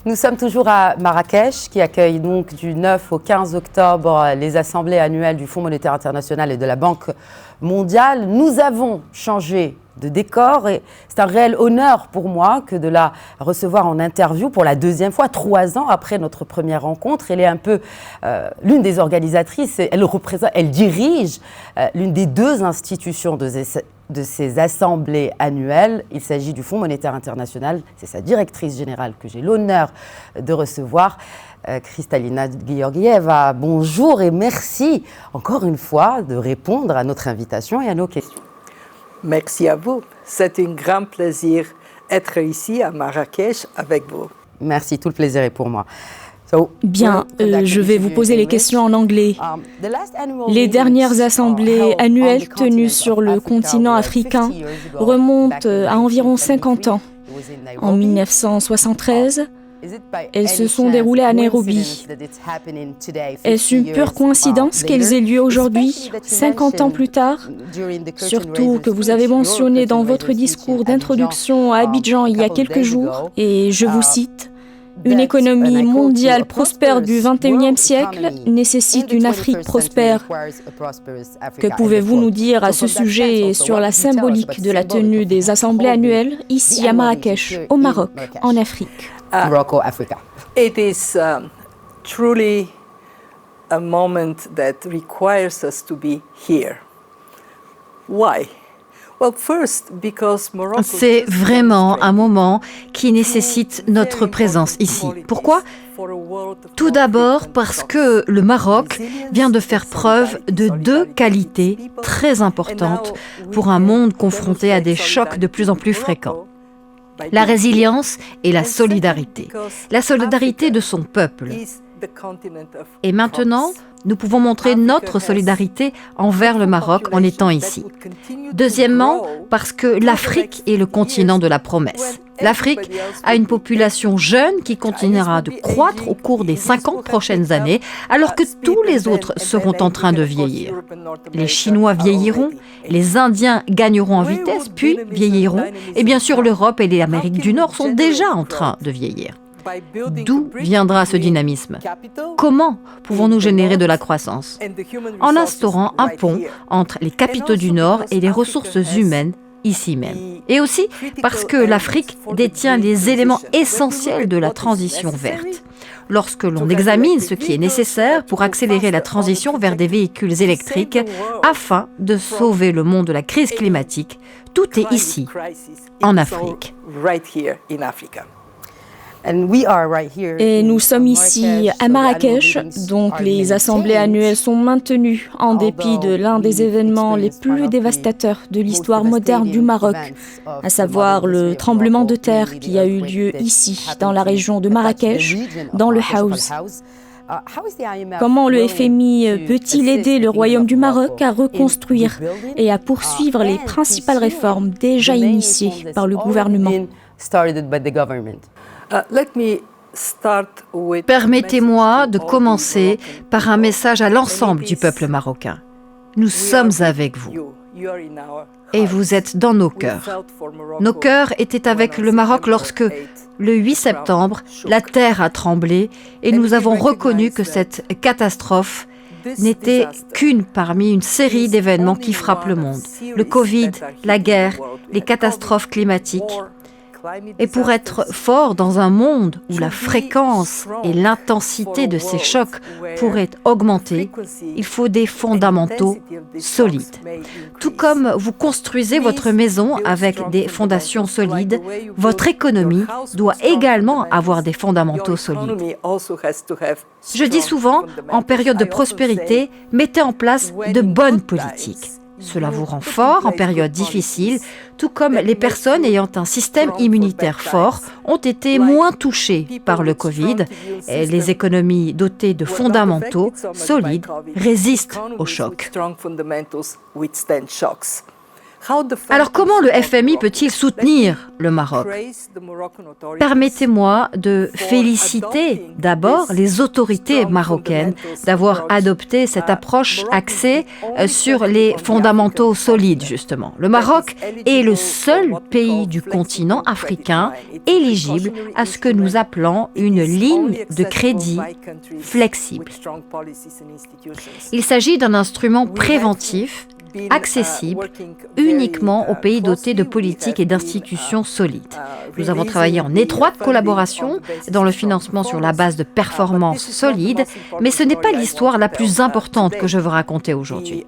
Nous sommes toujours à Marrakech, qui accueille donc du 9 au 15 octobre les assemblées annuelles du Fonds monétaire international et de la Banque mondiale. Nous avons changé de décor et c'est un réel honneur pour moi que de la recevoir en interview pour la deuxième fois, 3 ans après notre première rencontre. Elle est un peu l'une des organisatrices, elle dirige l'une des deux institutions de ces assemblées annuelles. Il s'agit du Fonds monétaire international. C'est sa directrice générale que j'ai l'honneur de recevoir, Kristalina Georgieva. Bonjour et merci encore une fois de répondre à notre invitation et à nos questions. Merci à vous. C'est un grand plaisir d'être ici à Marrakech avec vous. Merci, tout le plaisir est pour moi. Bien, je vais vous poser les questions en anglais. Les dernières assemblées annuelles tenues sur le continent africain remontent à environ 50 ans. En 1973, elles se sont déroulées à Nairobi. Est-ce une pure coïncidence qu'elles aient lieu aujourd'hui, 50 ans plus tard? Surtout que vous avez mentionné dans votre discours d'introduction à Abidjan il y a quelques jours, et je vous cite, « Une économie mondiale prospère du XXIe siècle nécessite une Afrique prospère. » Que pouvez-vous nous dire à ce sujet et sur la symbolique de la tenue des assemblées annuelles ici à Marrakech, au Maroc, en Afrique? Morocco, Africa. It is truly a moment that requires us to be here. Why? Well, first, because Morocco... C'est vraiment un moment qui nécessite notre présence ici. Pourquoi? Tout d'abord parce que le Maroc vient de faire preuve de deux qualités très importantes pour un monde confronté à des chocs de plus en plus fréquents. La résilience et la solidarité. La solidarité de son peuple. Et maintenant, nous pouvons montrer notre solidarité envers le Maroc en étant ici. Deuxièmement, parce que l'Afrique est le continent de la promesse. L'Afrique a une population jeune qui continuera de croître au cours des 50 prochaines années, alors que tous les autres seront en train de vieillir. Les Chinois vieilliront, les Indiens gagneront en vitesse, puis vieilliront, et bien sûr l'Europe et l'Amérique du Nord sont déjà en train de vieillir. D'où viendra ce dynamisme? Comment pouvons-nous générer de la croissance? En instaurant un pont entre les capitaux du Nord et les ressources humaines ici même. Et aussi parce que l'Afrique détient les éléments essentiels de la transition verte. Lorsque l'on examine ce qui est nécessaire pour accélérer la transition vers des véhicules électriques afin de sauver le monde de la crise climatique, tout est ici, en Afrique. Et nous sommes ici à Marrakech, donc les assemblées annuelles sont maintenues en dépit de l'un des événements les plus dévastateurs de l'histoire moderne du Maroc, à savoir le tremblement de terre qui a eu lieu ici, dans la région de Marrakech, dans le Haouz. Comment le FMI peut-il aider le Royaume du Maroc à reconstruire et à poursuivre les principales réformes déjà initiées par le gouvernement? Permettez-moi de commencer par un message à l'ensemble du peuple marocain. Nous sommes avec vous et vous êtes dans nos cœurs. Nos cœurs étaient avec le Maroc lorsque, le 8 septembre, la terre a tremblé et nous avons reconnu que cette catastrophe n'était qu'une parmi une série d'événements qui frappent le monde. Le Covid, la guerre, les catastrophes climatiques. Et pour être fort dans un monde où la fréquence et l'intensité de ces chocs pourraient augmenter, il faut des fondamentaux solides. Tout comme vous construisez votre maison avec des fondations solides, votre économie doit également avoir des fondamentaux solides. Je dis souvent, en période de prospérité, mettez en place de bonnes politiques. Cela vous rend fort en période difficile, tout comme les personnes ayant un système immunitaire fort ont été moins touchées par le Covid. Et les économies dotées de fondamentaux solides résistent aux chocs. Alors comment le FMI peut-il soutenir le Maroc? Permettez-moi de féliciter d'abord les autorités marocaines d'avoir adopté cette approche axée sur les fondamentaux solides, justement. Le Maroc est le seul pays du continent africain éligible à ce que nous appelons une ligne de crédit flexible. Il s'agit d'un instrument préventif accessible uniquement aux pays dotés de politiques et d'institutions solides. Nous avons travaillé en étroite collaboration dans le financement sur la base de performances solides, mais ce n'est pas l'histoire la plus importante que je veux raconter aujourd'hui.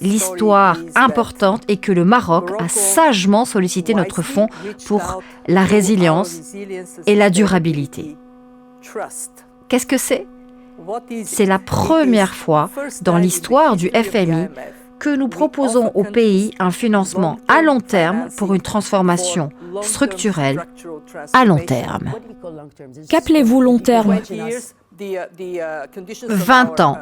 L'histoire importante est que le Maroc a sagement sollicité notre fonds pour la résilience et la durabilité. Qu'est-ce que c'est? C'est la première fois dans l'histoire du FMI que nous proposons au pays un financement à long terme pour une transformation structurelle à long terme. Qu'appelez-vous long terme? 20 ans.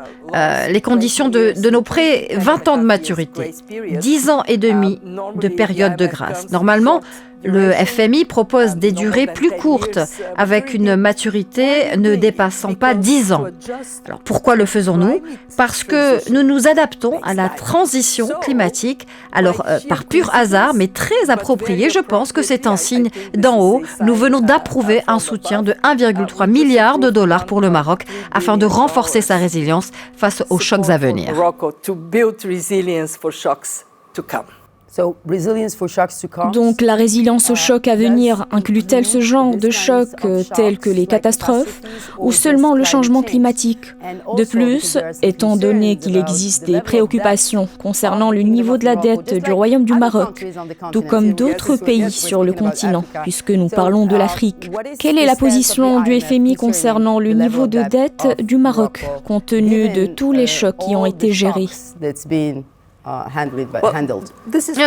Les conditions de nos prêts, 20 ans de maturité, 10 ans et demi de période de grâce. Normalement, le FMI propose des durées plus courtes, avec une maturité ne dépassant pas 10 ans. Alors pourquoi le faisons-nous? Parce que nous nous adaptons à la transition climatique. Alors par pur hasard, mais très approprié, je pense que c'est un signe d'en haut. Nous venons d'approuver un soutien de 1,3 milliard de dollars pour le Maroc afin de renforcer sa résilience face aux chocs à venir. Donc la résilience aux chocs à venir inclut-elle ce genre de chocs tels que les catastrophes ou seulement le changement climatique? De plus, étant donné qu'il existe des préoccupations concernant le niveau de la dette du Royaume du Maroc, tout comme d'autres pays sur le continent, puisque nous parlons de l'Afrique, quelle est la position du FMI concernant le niveau de dette du Maroc, compte tenu de tous les chocs qui ont été gérés?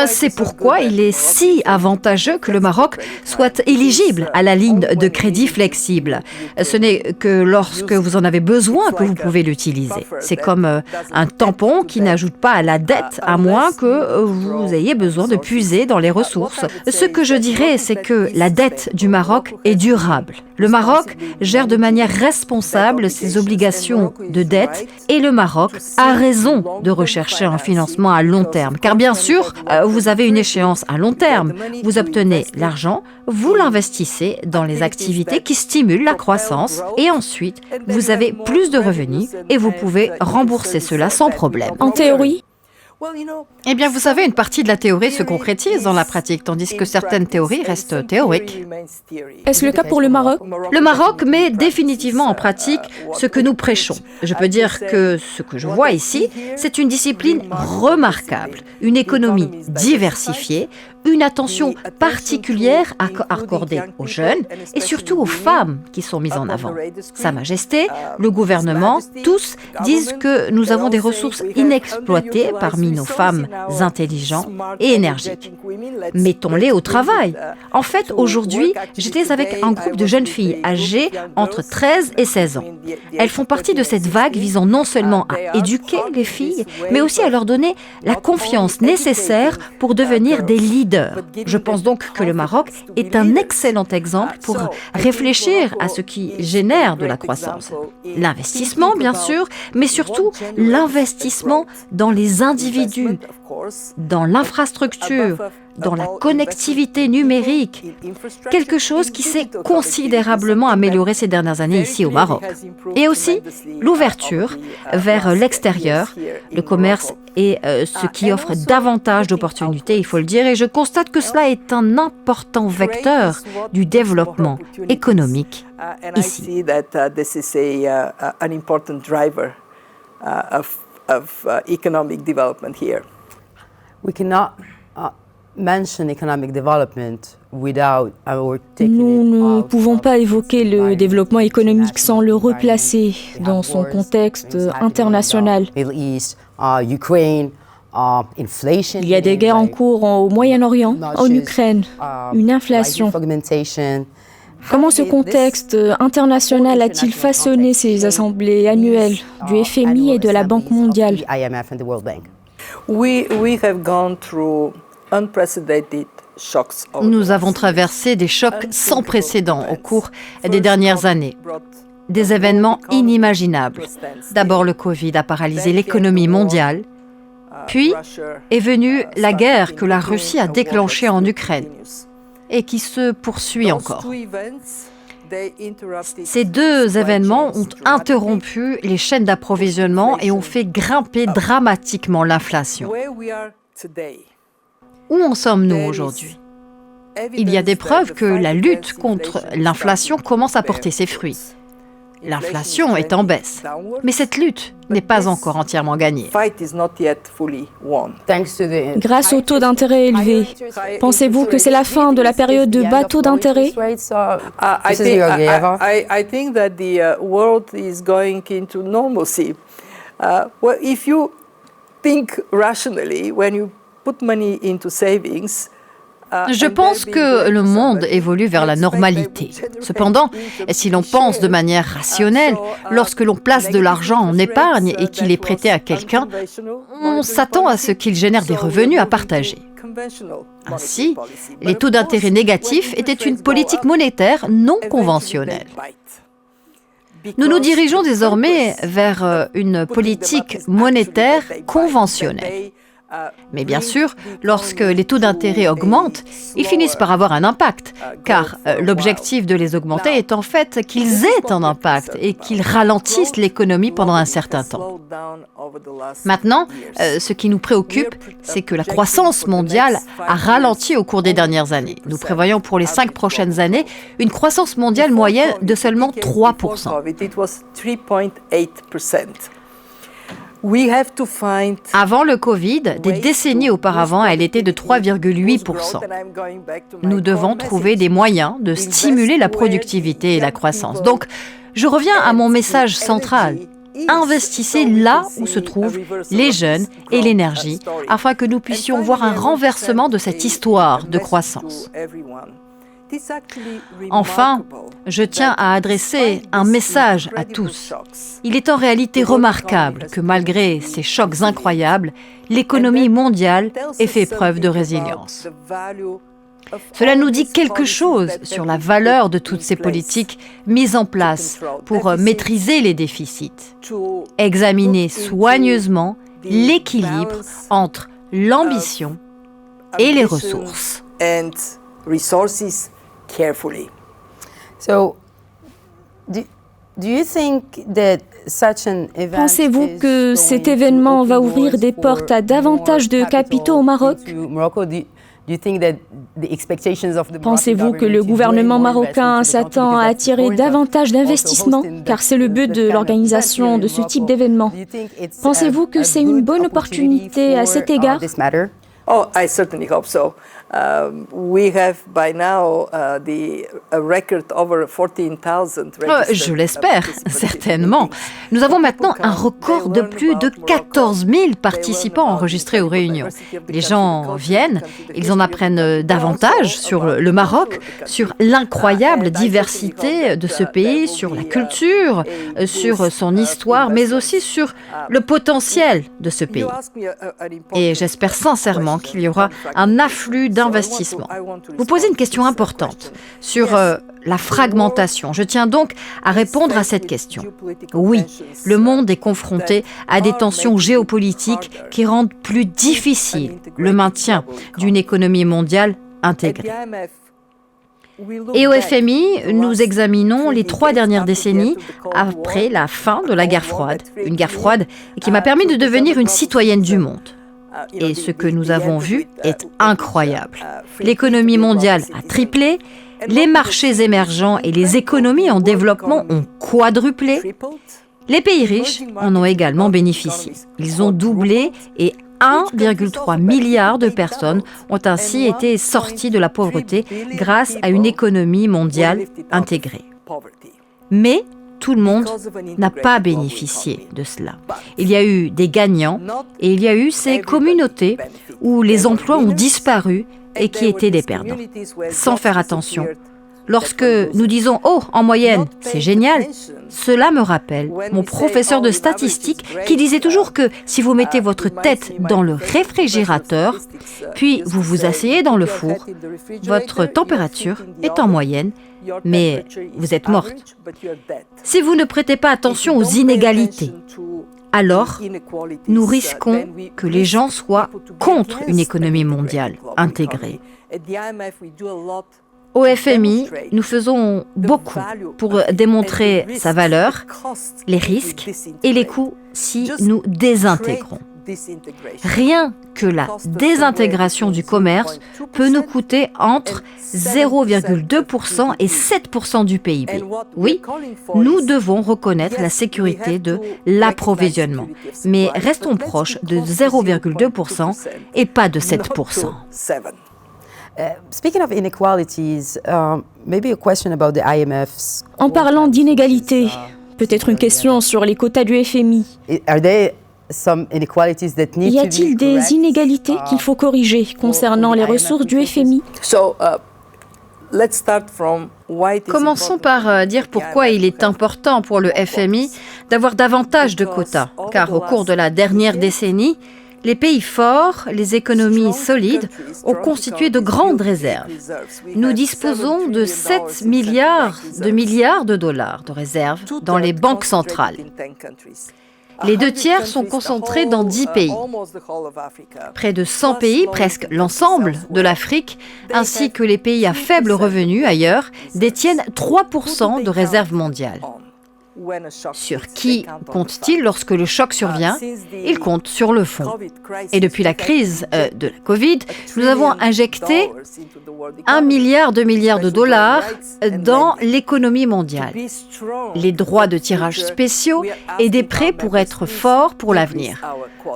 C'est pourquoi il est si avantageux que le Maroc soit éligible à la ligne de crédit flexible. Ce n'est que lorsque vous en avez besoin que vous pouvez l'utiliser. C'est comme un tampon qui n'ajoute pas à la dette, à moins que vous ayez besoin de puiser dans les ressources. Ce que je dirais, c'est que la dette du Maroc est durable. Le Maroc gère de manière responsable ses obligations de dette et le Maroc a raison de rechercher un financement à long terme. Car bien sûr, vous avez une échéance à long terme. Vous obtenez l'argent, vous l'investissez dans les activités qui stimulent la croissance et ensuite, vous avez plus de revenus et vous pouvez rembourser cela sans problème. En théorie? Eh bien, vous savez, une partie de la théorie se concrétise dans la pratique, tandis que certaines théories restent théoriques. Est-ce le cas pour le Maroc? Le Maroc met définitivement en pratique ce que nous prêchons. Je peux dire que ce que je vois ici, c'est une discipline remarquable, une économie diversifiée, une attention particulière accordée aux jeunes et surtout aux femmes qui sont mises en avant. Sa Majesté, le gouvernement, tous disent que nous avons des ressources inexploitées parmi nos femmes intelligentes et énergiques. Mettons-les au travail. En fait, aujourd'hui, j'étais avec un groupe de jeunes filles âgées entre 13 et 16 ans. Elles font partie de cette vague visant non seulement à éduquer les filles, mais aussi à leur donner la confiance nécessaire pour devenir des leaders. Je pense donc que le Maroc est un excellent exemple pour réfléchir à ce qui génère de la croissance. L'investissement, bien sûr, mais surtout l'investissement dans les individus, dans l'infrastructure, dans la connectivité numérique, quelque chose qui s'est considérablement amélioré ces dernières années ici au Maroc. Et aussi l'ouverture vers l'extérieur, le commerce est ce qui offre davantage d'opportunités, il faut le dire, et je constate que cela est un important vecteur du développement économique ici. Nous ne pouvons pas évoquer le développement économique sans le replacer dans son contexte international. Il y a des guerres en cours au Moyen-Orient, en Ukraine, une inflation. Comment ce contexte international a-t-il façonné ces assemblées annuelles du FMI et de la Banque mondiale? Nous avons traversé des chocs sans précédent au cours des dernières années. Des événements inimaginables. D'abord, le Covid a paralysé l'économie mondiale. Puis est venue la guerre que la Russie a déclenchée en Ukraine et qui se poursuit encore. Ces deux événements ont interrompu les chaînes d'approvisionnement et ont fait grimper dramatiquement l'inflation. Où en sommes-nous aujourd'hui ? Il y a des preuves que la lutte contre l'inflation commence à porter ses fruits. L'inflation est en baisse, mais cette lutte n'est pas encore entièrement gagnée. Grâce au taux d'intérêt élevé, pensez-vous que c'est la fin de la période de bas taux d'intérêt ? I think that the world is going into normalcy. Well, if you think rationally, when you put money into savings, je pense que le monde évolue vers la normalité. Cependant, si l'on pense de manière rationnelle, lorsque l'on place de l'argent en épargne et qu'il est prêté à quelqu'un, on s'attend à ce qu'il génère des revenus à partager. Ainsi, les taux d'intérêt négatifs étaient une politique monétaire non conventionnelle. Nous nous dirigeons désormais vers une politique monétaire conventionnelle. Mais bien sûr, lorsque les taux d'intérêt augmentent, ils finissent par avoir un impact, car l'objectif de les augmenter est en fait qu'ils aient un impact et qu'ils ralentissent l'économie pendant un certain temps. Maintenant, ce qui nous préoccupe, c'est que la croissance mondiale a ralenti au cours des dernières années. Nous prévoyons pour les 5 prochaines années une croissance mondiale moyenne de seulement 3%. Avant le Covid, des décennies auparavant, elle était de 3,8%. Nous devons trouver des moyens de stimuler la productivité et la croissance. Donc, je reviens à mon message central. Investissez là où se trouvent les jeunes et l'énergie, afin que nous puissions voir un renversement de cette histoire de croissance. Enfin, je tiens à adresser un message à tous. Il est en réalité remarquable que malgré ces chocs incroyables, l'économie mondiale ait fait preuve de résilience. Cela nous dit quelque chose sur la valeur de toutes ces politiques mises en place pour maîtriser les déficits. Examiner soigneusement l'équilibre entre l'ambition et les ressources. Carefully. Pensez-vous que cet événement va ouvrir des portes à davantage de capitaux au Maroc ? Pensez-vous que le gouvernement marocain s'attend à attirer davantage d'investissements, car c'est le but de l'organisation de ce type d'événement ? Pensez-vous que c'est une bonne opportunité à cet égard ? Oh, I certainly hope so. We have by now a record over 14,000 registered. Je l'espère, certainement. Nous avons maintenant un record de plus de 14 000 participants enregistrés aux réunions. Les gens viennent, ils en apprennent davantage sur le Maroc, sur l'incroyable diversité de ce pays, sur la culture, sur son histoire, mais aussi sur le potentiel de ce pays. Et j'espère sincèrement qu'il y aura un afflux d'investissements. Vous posez une question importante sur la fragmentation. Je tiens donc à répondre à cette question. Oui, le monde est confronté à des tensions géopolitiques qui rendent plus difficile le maintien d'une économie mondiale intégrée. Et au FMI, nous examinons les 3 dernières décennies après la fin de la guerre froide. Une guerre froide qui m'a permis de devenir une citoyenne du monde. Et ce que nous avons vu est incroyable. L'économie mondiale a triplé, les marchés émergents et les économies en développement ont quadruplé. Les pays riches en ont également bénéficié. Ils ont doublé et 1,3 milliard de personnes ont ainsi été sorties de la pauvreté grâce à une économie mondiale intégrée. Mais tout le monde n'a pas bénéficié de cela. Il y a eu des gagnants et il y a eu ces communautés où les emplois ont disparu et qui étaient des perdants. Sans faire attention, Lorsque nous disons « Oh, en moyenne, c'est génial », cela me rappelle mon professeur de statistique qui disait toujours que si vous mettez votre tête dans le réfrigérateur, puis vous vous asseyez dans le four, votre température est en moyenne, mais vous êtes morte. Si vous ne prêtez pas attention aux inégalités, alors nous risquons que les gens soient contre une économie mondiale intégrée. Au FMI, nous faisons beaucoup pour démontrer sa valeur, les risques et les coûts si nous désintégrons. Rien que la désintégration du commerce peut nous coûter entre 0,2% et 7% du PIB. Oui, nous devons reconnaître la sécurité de l'approvisionnement, mais restons proches de 0,2% et pas de 7%. Speaking of inequalities, maybe a question about the IMF's. En parlant d'inégalités, peut-être une question sur les quotas du FMI. Are there some inequalities that need Y to be a-t-il des corrected? inégalités qu'il faut corriger concernant les ressources du FMI? Commençons par dire pourquoi il est important pour le FMI d'avoir davantage de quotas, car au cours de la dernière décennie, les pays forts, les économies solides, ont constitué de grandes réserves. Nous disposons de 7 milliards de dollars de réserves dans les banques centrales. Les 2 tiers sont concentrés dans 10 pays. Près de 100 pays, presque l'ensemble de l'Afrique, ainsi que les pays à faible revenu ailleurs, détiennent 3% de réserves mondiales. Sur qui compte-t-il lorsque le choc survient? Il compte sur le fonds. Et depuis la crise de la Covid, nous avons injecté 1 milliard de dollars dans l'économie mondiale. Les droits de tirage spéciaux et des prêts pour être forts pour l'avenir.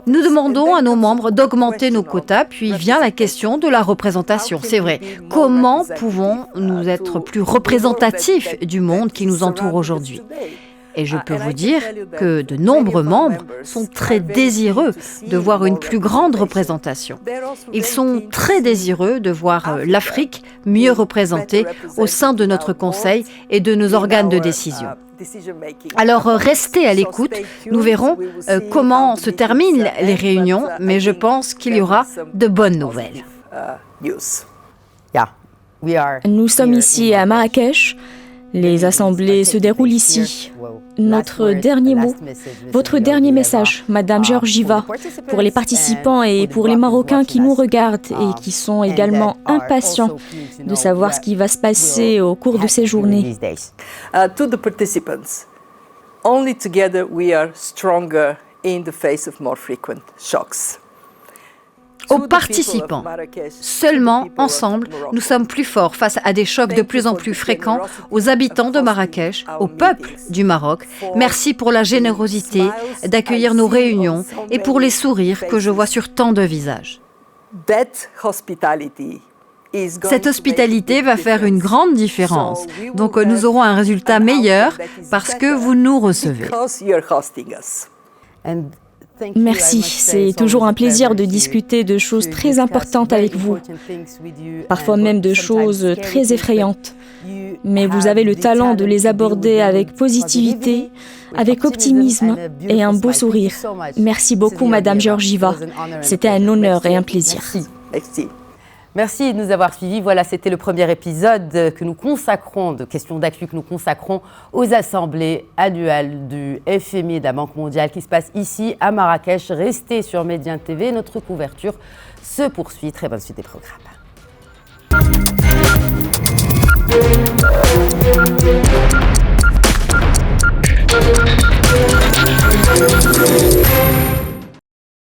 Nous demandons à nos membres d'augmenter nos quotas, puis vient la question de la représentation. C'est vrai, comment pouvons-nous être plus représentatifs du monde qui nous entoure aujourd'hui? Et je peux vous dire que de nombreux membres sont très désireux de voir une plus grande représentation. Ils sont très désireux de voir l'Afrique mieux représentée au sein de notre Conseil et de nos organes de décision. Alors restez à l'écoute, nous verrons comment se terminent les réunions, mais je pense qu'il y aura de bonnes nouvelles. Nous sommes ici à Marrakech. Les assemblées se déroulent ici. Notre dernier mot, votre dernier message, Madame Georgieva, pour les participants et pour les Marocains qui nous regardent et qui sont également impatients de savoir ce qui va se passer au cours de ces journées. To the participants, only together we are stronger in the face of more frequent shocks. Aux participants, seulement ensemble, nous sommes plus forts face à des chocs de plus en plus fréquents. Aux habitants de Marrakech, au peuple du Maroc, merci pour la générosité d'accueillir nos réunions et pour les sourires que je vois sur tant de visages. Cette hospitalité va faire une grande différence. Donc nous aurons un résultat meilleur parce que vous nous recevez. Merci, c'est toujours un plaisir de discuter de choses très importantes avec vous, parfois même de choses très effrayantes. Mais vous avez le talent de les aborder avec positivité, avec optimisme et un beau sourire. Merci beaucoup, Madame Georgieva. C'était un honneur et un plaisir. Merci de nous avoir suivis. Voilà, c'était le premier épisode que nous consacrons, de questions d'actu que nous consacrons aux assemblées annuelles du FMI et de la Banque mondiale qui se passent ici à Marrakech. Restez sur Médien TV, notre couverture se poursuit. Très bonne suite des programmes.